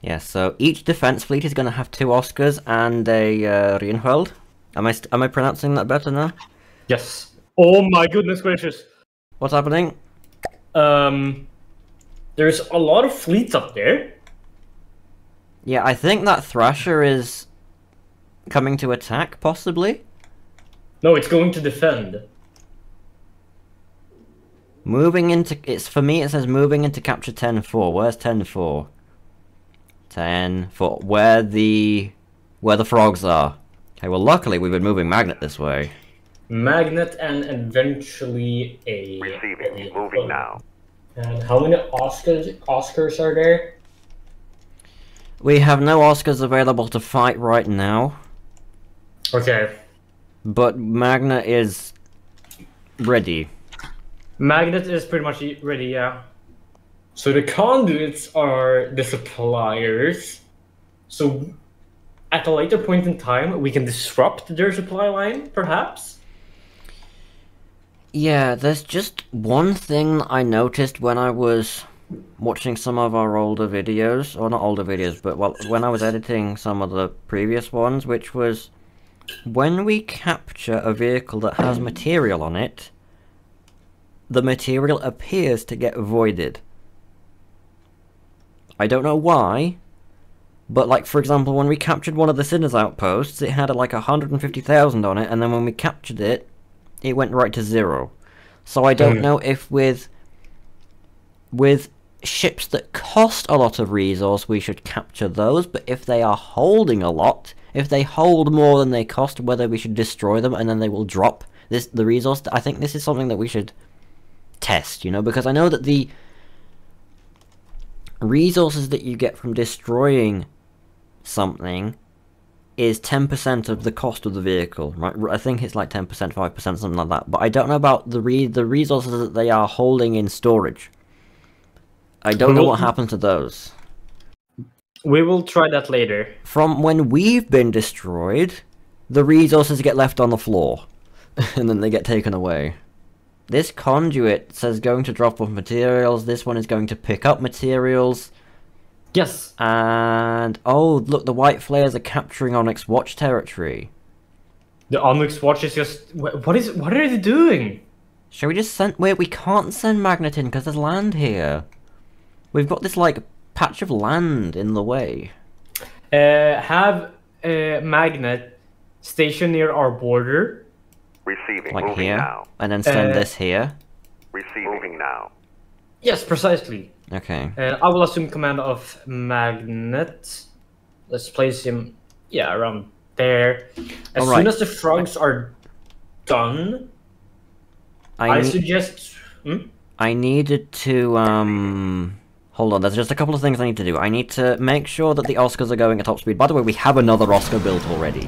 Yeah, so each defense fleet is going to have 2 Oscars and a Reinhold. Am I pronouncing that better now? Yes. Oh my goodness gracious. What's happening? There's a lot of fleets up there. Yeah, I think that Thrasher is coming to attack, possibly. No, it's going to defend. Moving into... For me, it says moving into capture 10-4. Where's 10-4? 10-4. Where the frogs are. Okay, well, luckily we've been moving Magnet this way. Magnet and eventually a... Receiving. Moving now. And how many Oscars are there? We have no Oscars available to fight right now. Okay. But Magnet is ready. Magnet is pretty much ready, yeah. So the conduits are the suppliers. So at a later point in time, we can disrupt their supply line, perhaps? Yeah, there's just one thing I noticed when I was watching some of our older videos, or not older videos, but when I was editing some of the previous ones, which was when we capture a vehicle that has material on it, the material appears to get voided. I don't know why, but like, for example, when we captured one of the Sinners outposts, it had like 150,000 on it, and then when we captured it, it went right to 0. So I don't know if with ships that cost a lot of resource, we should capture those, but if they are holding a lot, if they hold more than they cost, whether we should destroy them and then they will drop the resource. I think this is something that we should test, you know, because I know that the resources that you get from destroying something is 10% of the cost of the vehicle, right? I think it's like 10%, 5%, something like that. But I don't know about the resources that they are holding in storage. I don't know what happened to those. We will try that later. From when we've been destroyed, the resources get left on the floor. And then they get taken away. This conduit says going to drop off materials. This one is going to pick up materials. Yes. And oh, look, the white flares are capturing Onyx Watch territory. The Onyx Watch is just... What are they doing? Shall we just send... Wait, we can't send Magnet in because there's land here. We've got this, like, patch of land in the way. Have Magnet station near our border. Receiving. Like Moving here. now. And then send this here. Receiving. Moving now. Yes, precisely. Okay. I will assume command of Magnet. Let's place him, yeah, around there. As soon as the frogs are done, I suggest... I needed to, hold on, there's just a couple of things I need to do. I need to make sure that the Oscars are going at top speed. By the way, we have another Oscar built already.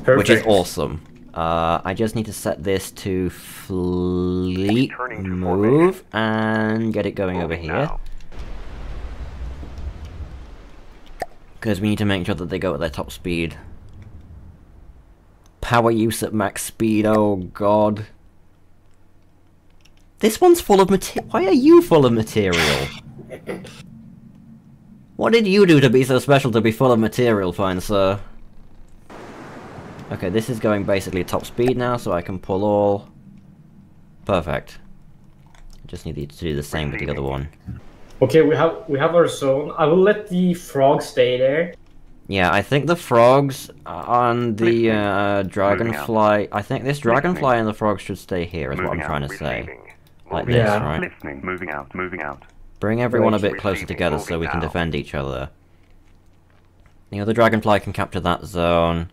Perfect. Which is awesome. I just need to set this to fleet move and get it going over here. Because we need to make sure that they go at their top speed. Power use at max speed, oh god. This one's full of material. Why are you full of material? What did you do to be so special to be full of material, fine sir? Okay, this is going basically top speed now, so I can pull all. Perfect. Just need to do the same with the other one. Okay, we have our zone. I will let the frogs stay there. Yeah, I think the frogs on the dragonfly. I think this dragonfly and the frogs should stay here. Is what I'm trying to say. Like this, right? Listening. Moving out. Moving out. Bring everyone a bit closer together so we can defend each other. The other dragonfly can capture that zone.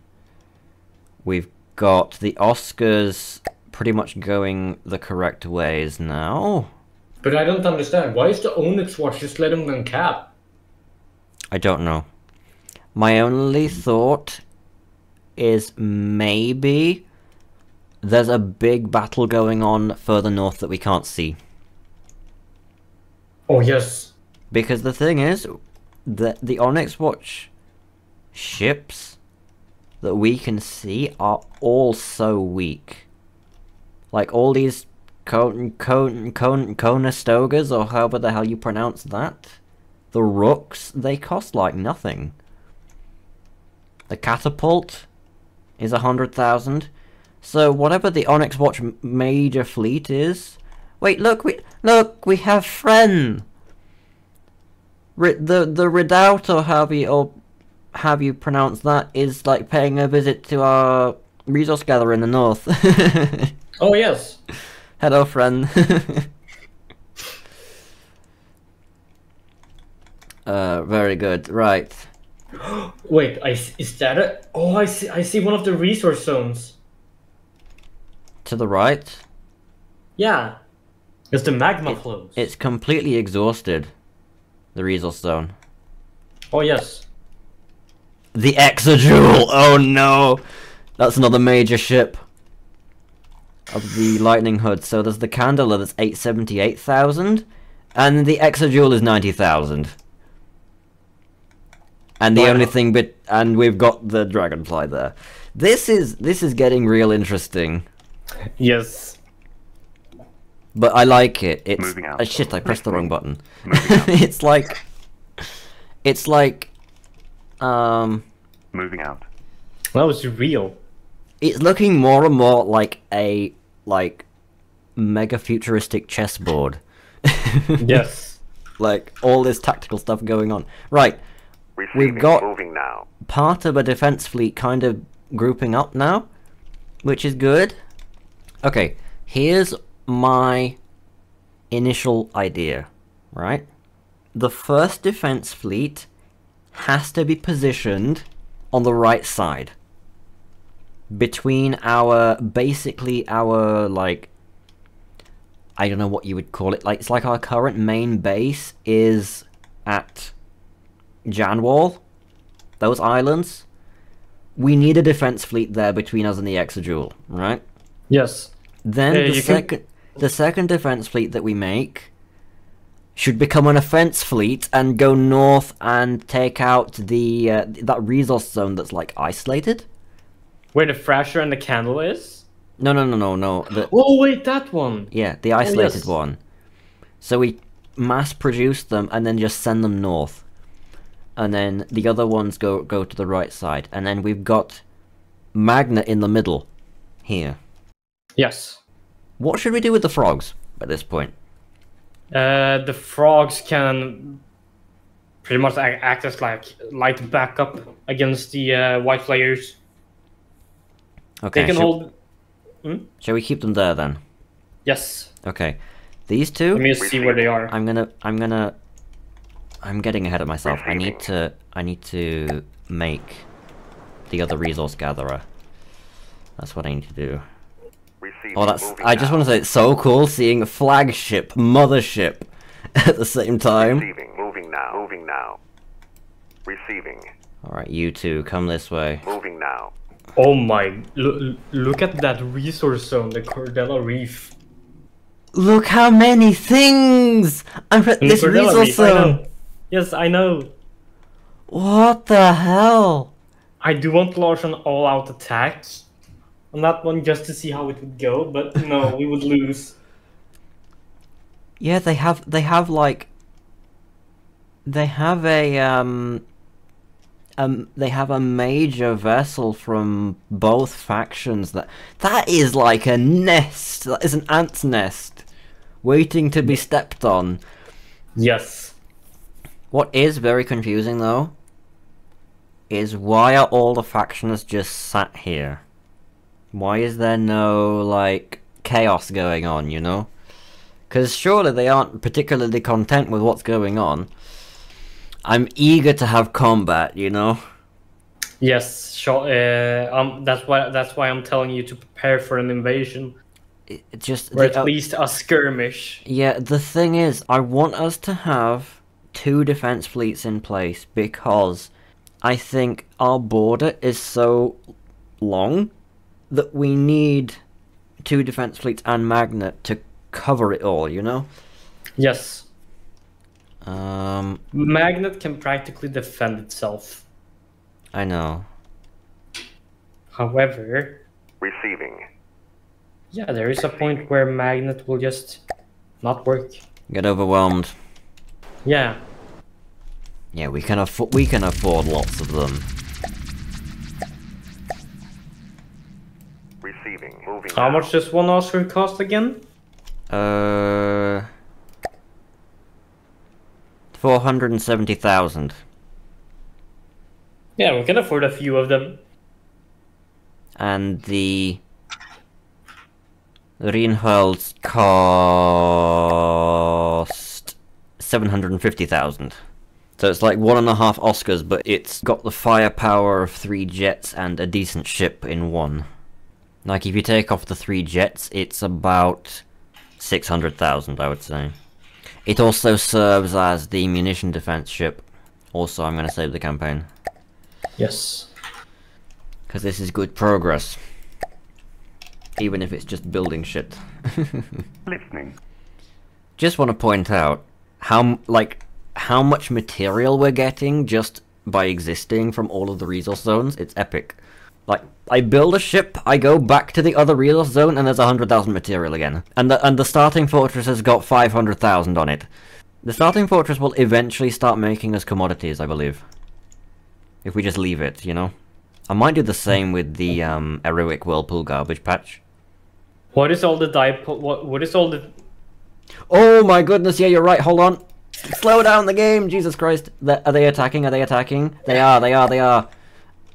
We've got the Oscars pretty much going the correct ways now. But I don't understand. Why is the Onyx Watch just letting them cap? I don't know. My only thought is maybe there's a big battle going on further north that we can't see. Oh, yes. Because the thing is, the Onyx Watch ships that we can see are all so weak. Like all these Conestogas, or however the hell you pronounce that, The rooks, they cost like nothing. The catapult is 100,000. So whatever the Onyx Watch major fleet is... Wait, look, we have Fren! The Redoubt, or have you pronounce that, is like paying a visit to our resource gatherer in the north. Oh yes. Hello, Fren. Very good. Right. Wait, is that it? Oh, I see one of the resource zones. To the right. Yeah. It's the magma flows. It's completely exhausted. The resource zone. Oh yes. The Exajewel! Oh no! That's another major ship of the Lightning Hood. So there's the Candela that's 878,000, and the Exajewel is 90,000. And the Wow. only thing and we've got the Dragonfly there. This is getting real interesting. Yes. But I like it. It's Moving out. shit, I pressed the wrong button. Moving out. it's like Moving out. That was real. it's looking more and more like a mega futuristic chessboard. Yes. Like all this tactical stuff going on. Right, Receiving. got- Moving now. part of a defense fleet kind of grouping up now, which is good. Okay, here's my initial idea, right? The first defense fleet has to be positioned on the right side. Between basically our, like, I don't know what you would call it, like, it's like our current main base is at Janwall, those islands. We need a defense fleet there between us and the Exajewel, right? Yes. Then Yeah, you can- the second defense fleet that we make should become an offense fleet and go north and take out the that resource zone that's like isolated. Where the Thrasher and the Candle is? No. Oh wait, that one. Yeah, the isolated yes. one. So we mass produce them and then just send them north. And then the other ones go to the right side. And then we've got Magna in the middle here. Yes. What should we do with the frogs at this point? The frogs can pretty much act as like light backup against the white players. Okay, They can hold. shall we keep them there then? Yes. Okay. These two? Let me just see where they are. I'm getting ahead of myself. I need to make the other resource gatherer. That's what I need to do. Receiving. Oh, Moving I just now. want to say it's so cool seeing a flagship, mothership at the same time. Receiving. Moving now. Moving now. Receiving. Alright, you two, come this way. Moving now. Oh my! Look at that resource zone, the Cordella Reef. Look how many things! I'm at In this Cordella resource Reef, I zone! know. Yes, I know. What the hell? I do want to launch an all-out attack on that one just to see how it would go, but no, we would lose. Yeah, they have like they have a major vessel from both factions that is like a nest. That is an ant's nest waiting to be stepped on. Yes. What is very confusing though is why are all the factions just sat here? Why is there no like chaos going on, you know? Because surely they aren't particularly content with what's going on. I'm eager to have combat, you know? Yes, sure. That's why I'm telling you to prepare for an invasion, It just or at least a skirmish. yeah, the thing is, I want us to have 2 defense fleets in place because I think our border is so long that we need 2 defense fleets and Magna to cover it all, you know? Yes, Um, Magnet can practically defend itself. I know. However, Receiving. yeah, there is a point where Magnet will just not work. Get overwhelmed. Yeah. Yeah, we can afford lots of them. Receiving. Moving How now. much does one Oscar cost again? 470,000. Yeah, we can afford a few of them. And the Reinholds cost 750,000. So it's like 1.5 Oscars, but it's got the firepower of 3 jets and a decent ship in one. Like, if you take off the 3 jets, it's about 600,000, I would say. It also serves as the munition defense ship. Also, I'm going to save the campaign. Yes. Because this is good progress. Even if it's just building shit. Listening. Just want to point out how much material we're getting just by existing from all of the resource zones. It's epic. Like, I build a ship, I go back to the other resource zone, and there's 100,000 material again. And the starting fortress has got 500,000 on it. The starting fortress will eventually start making us commodities, I believe. If we just leave it, you know? I might do the same with the Heroic Whirlpool garbage patch. What is all the what is all the... Oh my goodness, yeah, you're right, hold on. Slow down the game, Jesus Christ. Are they attacking? Are they attacking? They are.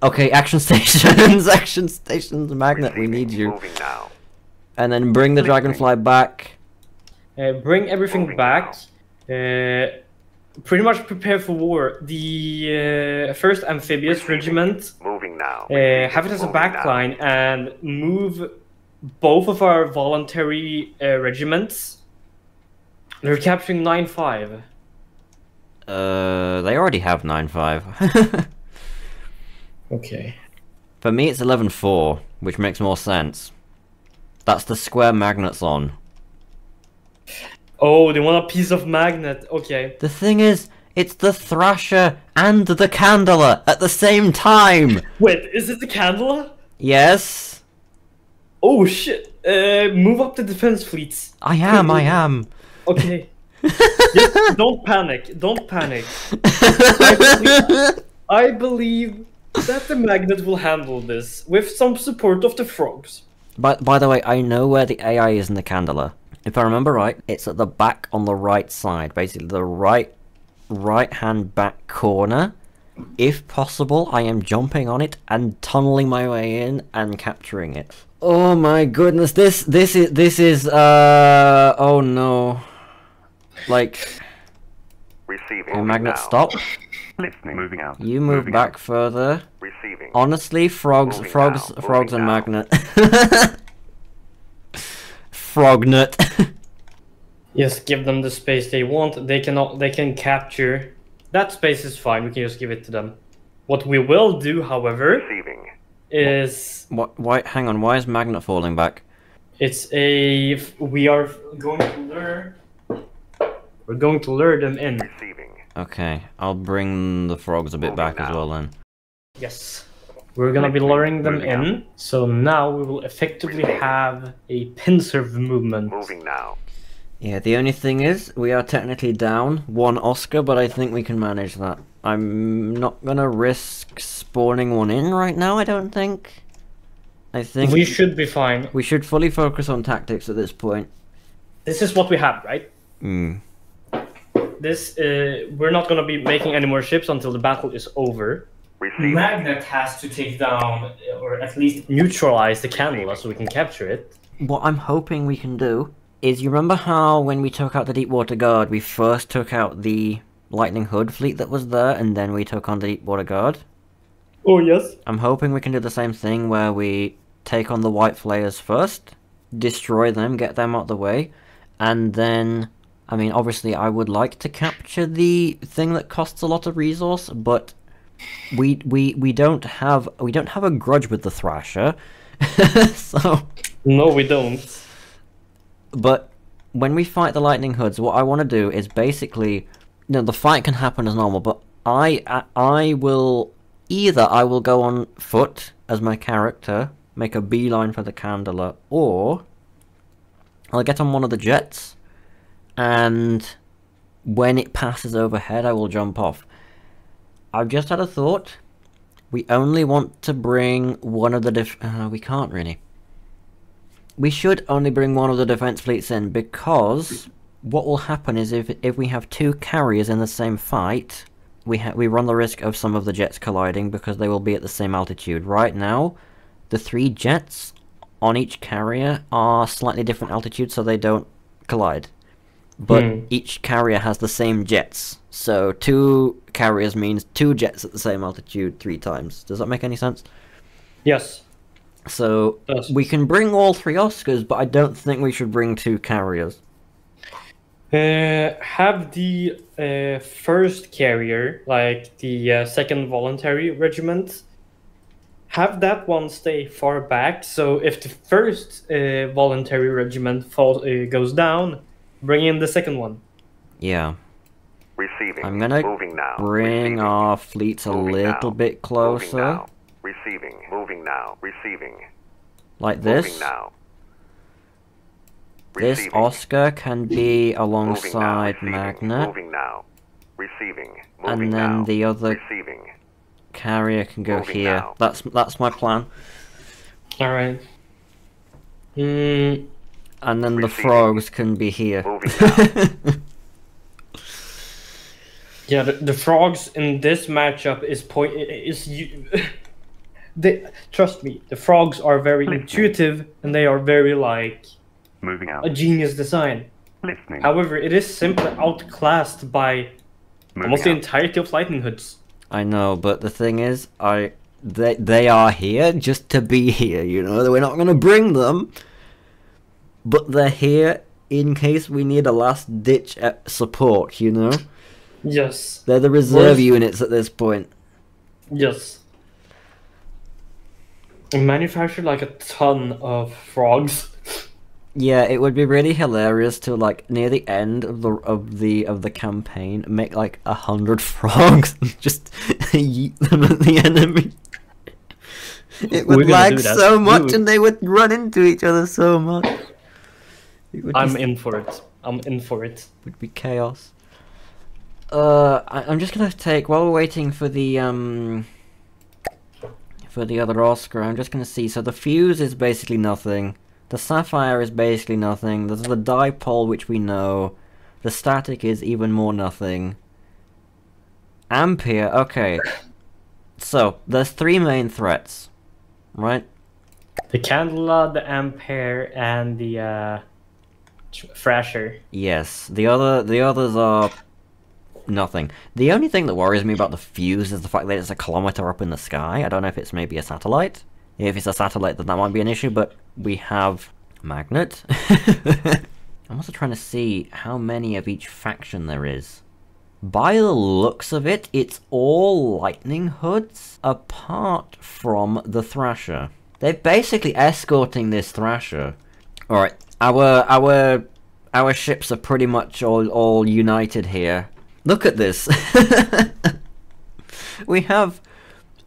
Okay, action stations, action stations, Magnet, we need you. Moving now. And then bring the Dragonfly back. bring everything Moving back. Pretty much prepare for war. The first Amphibious Regiment, Moving now. have it as a Moving now. backline and move both of our voluntary regiments. They're capturing 9-5. They already have 9-5. Okay. For me, it's 11-4, which makes more sense. That's the square Magnet's on. Oh, they want a piece of Magnet. Okay. The thing is, it's the Thrasher and the Candela at the same time! Wait, is it the Candela? Yes? Oh shit. Move up the defense fleets. I am. Okay. Don't panic. Don't panic. I believe that the Magnet will handle this with some support of the frogs. By the way, I know where the AI is in the Candela. If I remember right, it's at the back on the right side. Basically, the right-hand back corner. If possible, I am jumping on it and tunneling my way in and capturing it. Oh my goodness, this is oh no. Like, Receiving. okay, Magnet, now. stop. Listening. Moving out. You move Moving back out. further. Receiving. Honestly, frogs Moving and now. Magnet. Frognet. Yes, give them the space they want. They can capture. That space is fine. We can just give it to them. What we will do, however, Receiving. is What? Why? Hang on. Why is Magnet falling back? we are going to lure. We're going to lure them in. Receiving. Okay, I'll bring the frogs a bit back as well then. Yes. We're gonna be luring them Moving in. So now we will effectively have a pincer movement. Moving now. Yeah, the only thing is, we are technically down 1 Oscar, but I think we can manage that. I'm not gonna risk spawning one in right now, I don't think. I think We should be fine. we should fully focus on tactics at this point. This is what we have, right? Hmm. This we're not gonna be making any more ships until the battle is over. Receiving. Magnet has to take down or at least neutralize the Candela so we can capture it. What I'm hoping we can do is, you remember how when we took out the Deepwater Guard, we first took out the Lightning Hood fleet that was there, and then we took on the Deepwater Guard? Oh yes. I'm hoping we can do the same thing where we take on the White Flayers first, destroy them, get them out the way, and then, I mean, obviously I would like to capture the thing that costs a lot of resource, but we don't have a grudge with the Thrasher, so. No, we don't. But when we fight the Lightning Hoods, what I want to do is basically, you know, the fight can happen as normal, but I will go on foot as my character, make a beeline for the Candela, or I'll get on one of the jets, and when it passes overhead, I will jump off. I've just had a thought. We only want to bring one of the we can't really. We should only bring one of the defense fleets in, because what will happen is if we have two carriers in the same fight, we run the risk of some of the jets colliding because they will be at the same altitude. Right now, the 3 jets on each carrier are slightly different altitudes, so they don't collide. But each carrier has the same jets, so 2 carriers means 2 jets at the same altitude 3 times. Does that make any sense? Yes. So we can bring all 3 Oscars, but I don't think we should bring 2 carriers. Have the first carrier, like the second voluntary regiment, have that one stay far back. So if the first voluntary regiment goes down, bring in the second one. Yeah. Receiving. I'm gonna Moving now. bring Receiving. our fleets a Moving little now. bit Moving closer, now. Receiving. Moving now. Receiving. like Moving this. now. This Receiving. Oscar can be Moving now. alongside Receiving. Magnet, Moving now. Receiving. Moving and then now. the other Receiving. carrier can go Moving here. now. That's my plan. All right. And then the Receiving. frogs can be here. Moving now. Yeah, the frogs in this matchup they trust me. The frogs are very intuitive and they are very like Moving out. a genius design. Listening. However, it is simply outclassed by almost the Moving out. entirety of lightning hoods. I know, but the thing is, they are here just to be here. You know, we're not gonna bring them, but they're here in case we need a last ditch support. You know. Yes. They're the reserve Worst- units at this point. Yes. And manufacture like a ton of frogs. Yeah, it would be really hilarious to, like, near the end of the campaign, make like 100 frogs and just yeet them at the enemy. It We're would gonna lag do that. so much, Dude. and they would run into each other so much. It would I'm just- in for it. I'm in for it. would be chaos. I'm just gonna take, while we're waiting for the other Oscar, I'm just gonna see. So the fuse is basically nothing. The sapphire is basically nothing. There's the dipole, which we know. The static is even more nothing. Ampere, okay. So there's 3 main threats, right? The Candela, the Ampere, and the Thrasher. Yes. The others are nothing. The only thing that worries me about the fuse is the fact that it's a kilometer up in the sky. I don't know if it's maybe a satellite. If it's a satellite, then that might be an issue, but we have Magnet. I'm also trying to see how many of each faction there is. By the looks of it, it's all lightning hoods, apart from the Thrasher. They're basically escorting this Thrasher. Alright, our ships are pretty much all united here. Look at this. We have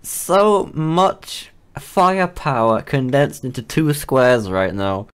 so much firepower condensed into 2 squares right now.